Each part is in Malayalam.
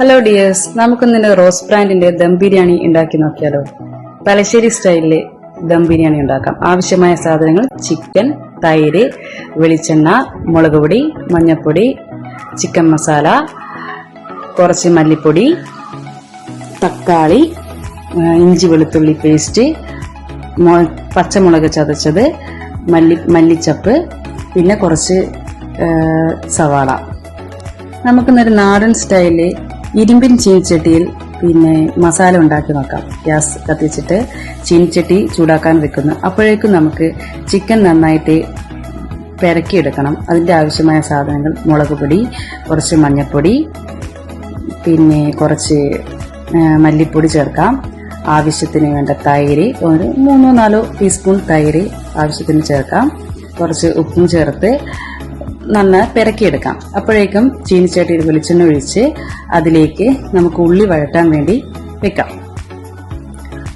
ഹലോ ഡിയേഴ്സ്, നമുക്കിന്ന് റോസ് ബ്രാൻഡിന്റെ ദം ബിരിയാണി ഉണ്ടാക്കി നോക്കിയാലോ. തലശ്ശേരി സ്റ്റൈലിലെ ദം ബിരിയാണി ഉണ്ടാക്കാം. ആവശ്യമായ സാധനങ്ങൾ: ചിക്കൻ, തൈര്, വെളിച്ചെണ്ണ, മുളക് പൊടി, മഞ്ഞൾപ്പൊടി, ചിക്കൻ മസാല, കുറച്ച് മല്ലിപ്പൊടി, തക്കാളി, ഇഞ്ചി വെളുത്തുള്ളി പേസ്റ്റ്, പച്ചമുളക് ചതച്ചത്, മല്ലിച്ചപ്പ്, പിന്നെ കുറച്ച് സവാള. നമുക്കിന്നൊരു നാടൻ സ്റ്റൈലില് ഇരുമ്പിൻ ചീനിച്ചട്ടിയിൽ പിന്നെ മസാല ഉണ്ടാക്കി നോക്കാം. ഗ്യാസ് കത്തിച്ചിട്ട് ചീനിച്ചട്ടി ചൂടാക്കാൻ വെക്കുന്നു. അപ്പോഴേക്കും നമുക്ക് ചിക്കൻ നന്നായിട്ട് പെരക്കിയെടുക്കണം. അതിൻ്റെ ആവശ്യമായ സാധനങ്ങൾ: മുളക് പൊടി, കുറച്ച് മഞ്ഞൾപ്പൊടി, പിന്നെ കുറച്ച് മല്ലിപ്പൊടി ചേർക്കാം. ആവശ്യത്തിന് വേണ്ട തൈര്, ഒരു 3-4 ടീസ്പൂൺ തൈര് ആവശ്യത്തിന് ചേർക്കാം. കുറച്ച് ഉപ്പും ചേർത്ത് നന്നായി പെരക്കിയെടുക്കാം. അപ്പോഴേക്കും ചീനിച്ചട്ടിയിൽ വെളിച്ചെണ്ണ ഒഴിച്ച് അതിലേക്ക് നമുക്ക് ഉള്ളി വഴറ്റാൻ വേണ്ടി വെക്കാം.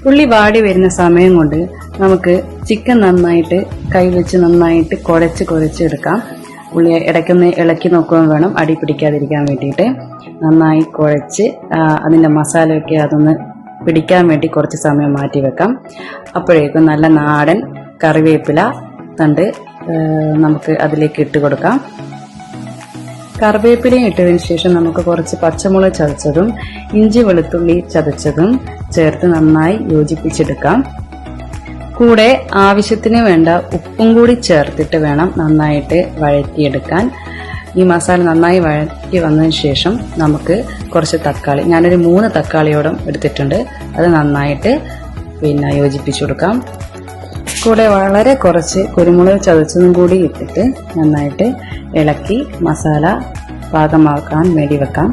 ഉള്ളി വാടി വരുന്ന സമയം കൊണ്ട് നമുക്ക് ചിക്കൻ നന്നായിട്ട് കൈവച്ച് നന്നായിട്ട് കുഴച്ചെടുക്കാം. ഉള്ളി ഇടയ്ക്കൊന്ന് ഇളക്കി നോക്കുകയും വേണം, അടി പിടിക്കാതിരിക്കാൻ വേണ്ടിയിട്ട്. നന്നായി കുഴച്ച് അതിൻ്റെ മസാലയൊക്കെ അതൊന്ന് പിടിക്കാൻ വേണ്ടി കുറച്ച് സമയം മാറ്റി വെക്കാം. അപ്പോഴേക്കും നല്ല നാടൻ കറിവേപ്പില തണ്ട് നമുക്ക് അതിലേക്ക് ഇട്ട് കൊടുക്കാം. കറിവേപ്പിലയും ഇട്ടതിന് ശേഷം നമുക്ക് കുറച്ച് പച്ചമുളക് ചതച്ചതും ഇഞ്ചി വെളുത്തുള്ളി ചതച്ചതും ചേർത്ത് നന്നായി യോജിപ്പിച്ചെടുക്കാം. കൂടെ ആവശ്യത്തിന് വേണ്ട ഉപ്പും കൂടി ചേർത്തിട്ട് വേണം നന്നായിട്ട് വഴറ്റിയെടുക്കാൻ. ഈ മസാല നന്നായി വഴറ്റി വന്നതിന് ശേഷം നമുക്ക് കുറച്ച് തക്കാളി, ഞാനൊരു 3 തക്കാളിയോളം എടുത്തിട്ടുണ്ട്, അത് നന്നായിട്ട് യോജിപ്പിച്ചു കൊടുക്കാം. കൂടെ വളരെ കുറച്ച് കുരുമുളക് ചതച്ചതും കൂടി ഇട്ടിട്ട് നന്നായിട്ട് ഇളക്കി മസാല പാകമാക്കാൻ വേണ്ടി വെക്കാം.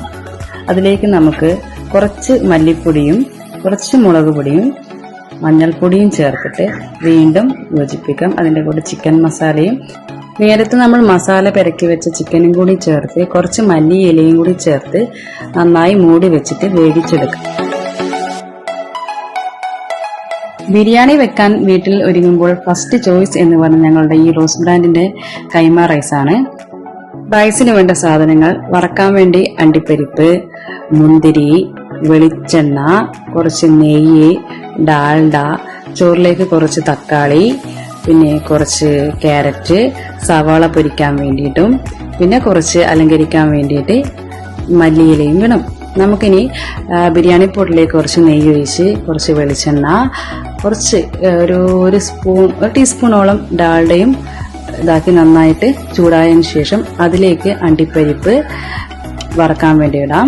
അതിലേക്ക് നമുക്ക് കുറച്ച് മല്ലിപ്പൊടിയും കുറച്ച് മുളക് പൊടിയും മഞ്ഞൾപ്പൊടിയും ചേർത്തിട്ട് വീണ്ടും യോജിപ്പിക്കാം. അതിൻ്റെ കൂടെ ചിക്കൻ മസാലയും നേരത്തെ നമ്മൾ മസാല പെരക്കി വെച്ച ചിക്കനും കൂടി ചേർത്ത് കുറച്ച് മല്ലി ഇലയും കൂടി ചേർത്ത് നന്നായി മൂടി വെച്ചിട്ട് വേവിച്ചെടുക്കാം. ബിരിയാണി വെക്കാൻ വീട്ടിൽ ഒരുങ്ങുമ്പോൾ ഫസ്റ്റ് ചോയ്സ് എന്ന് പറഞ്ഞ ഞങ്ങളുടെ ഈ റോസ് ബ്രാൻഡിന്റെ കൈമ റൈസാണ്. റൈസിന് വേണ്ട സാധനങ്ങൾ: വറക്കാൻ വേണ്ടി അണ്ടിപ്പരിപ്പ്, മുന്തിരി, വെളിച്ചെണ്ണ, കുറച്ച് നെയ്യ്, ഡാൽഡ, ചോറിലേക്ക് കുറച്ച് തക്കാളി, പിന്നെ കുറച്ച് ക്യാരറ്റ്, സവാള പൊരിക്കാൻ വേണ്ടിയിട്ടും പിന്നെ കുറച്ച് അലങ്കരിക്കാൻ വേണ്ടിയിട്ട് മല്ലിയിലയും വേണം. നമുക്കിനി ബിരിയാണി പൊടിലേക്ക് കുറച്ച് നെയ്യ് ഒഴിച്ച് കുറച്ച് വെളിച്ചെണ്ണ, കുറച്ച് ഒരു ടീസ്പൂണോളം ഡാൽഡയും ഇതാക്കി നന്നായിട്ട് ചൂടായതിനു ശേഷം അതിലേക്ക് അണ്ടിപ്പരിപ്പ് വറക്കാൻ വേണ്ടി ഇടാം.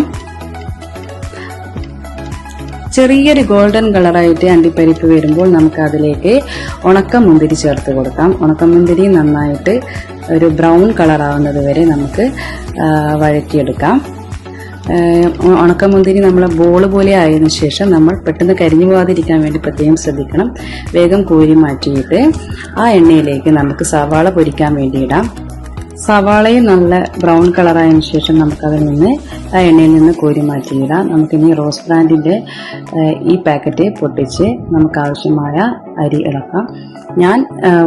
ചെറിയൊരു ഗോൾഡൻ കളറായിട്ട് അണ്ടിപ്പരിപ്പ് വരുമ്പോൾ നമുക്ക് അതിലേക്ക് ഉണക്കമുന്തിരി ചേർത്ത് കൊടുക്കാം. ഉണക്കമുന്തിരി നന്നായിട്ട് ഒരു ബ്രൗൺ കളറാവുന്നത് വരെ നമുക്ക് വഴറ്റിയെടുക്കാം. ഉണക്കമുന്തിരി നമ്മൾ ബോള് പോലെ ആയതിനു ശേഷം നമ്മൾ പെട്ടെന്ന് കരിഞ്ഞു പോകാതിരിക്കാൻ വേണ്ടി പ്രത്യേകം ശ്രദ്ധിക്കണം. വേഗം കോരി മാറ്റിയിട്ട് ആ എണ്ണയിലേക്ക് നമുക്ക് സവാള പൊരിക്കാൻ വേണ്ടി ഇടാം. സവാളയും നല്ല ബ്രൗൺ കളറായതിനു ശേഷം നമുക്കതിൽ നിന്ന് ആ എണ്ണയിൽ നിന്ന് കോരി മാറ്റിയിടാം. നമുക്കിനി റോസ് ബ്രാൻഡിന്റെ ഈ പാക്കറ്റ് പൊട്ടിച്ച് നമുക്ക് ആവശ്യമായ അരി ഇളക്കാം. ഞാൻ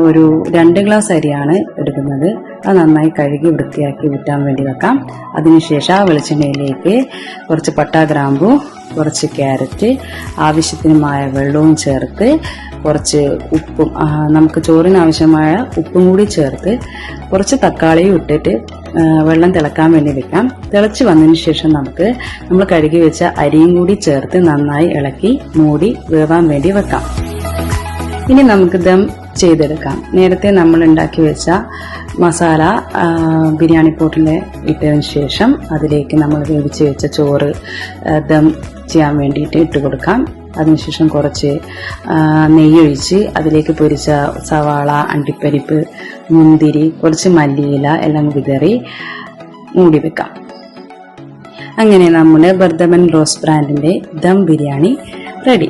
ഒരു 2 ഗ്ലാസ് അരിയാണ് എടുക്കുന്നത്. അത് നന്നായി കഴുകി വൃത്തിയാക്കി ഊറ്റാൻ വേണ്ടി വെക്കാം. അതിനുശേഷം ആ വെളിച്ചെണ്ണയിലേക്ക് കുറച്ച് പട്ട, ഗ്രാമ്പു, കുറച്ച് ക്യാരറ്റ്, ആവശ്യത്തിനുമായ വെള്ളവും ചേർത്ത് കുറച്ച് ഉപ്പും നമുക്ക് ചോറിന് ആവശ്യമായ ഉപ്പും കൂടി ചേർത്ത് കുറച്ച് തക്കാളിയും ഇട്ടിട്ട് വെള്ളം തിളക്കാൻ വേണ്ടി വെക്കാം. തിളച്ച് വന്നതിന് ശേഷം നമ്മൾ കഴുകി വെച്ച അരിയും കൂടി ചേർത്ത് നന്നായി ഇളക്കി മൂടി വേവാൻ വേണ്ടി വെക്കാം. ഇനി നമുക്ക് ദം ചെയ്തെടുക്കാം. നേരത്തെ നമ്മൾ ഉണ്ടാക്കി വെച്ച മസാല ബിരിയാണി പോട്ടിൽ ഇട്ടതിന് ശേഷം അതിലേക്ക് നമ്മൾ വേവിച്ച് വെച്ച ചോറ് ദം ചെയ്യാൻ വേണ്ടിയിട്ട് ഇട്ട് കൊടുക്കാം. അതിനുശേഷം കുറച്ച് നെയ്യൊഴിച്ച് അതിലേക്ക് പൊരിച്ച സവാള, അണ്ടിപ്പരിപ്പ്, മുന്തിരി, കുറച്ച് മല്ലിയില എല്ലാം വിതറി മൂടി വെക്കാം. അങ്ങനെ നമ്മുടെ ബർദമൻ റോസ് ബ്രാൻഡിന്റെ ദം ബിരിയാണി റെഡി.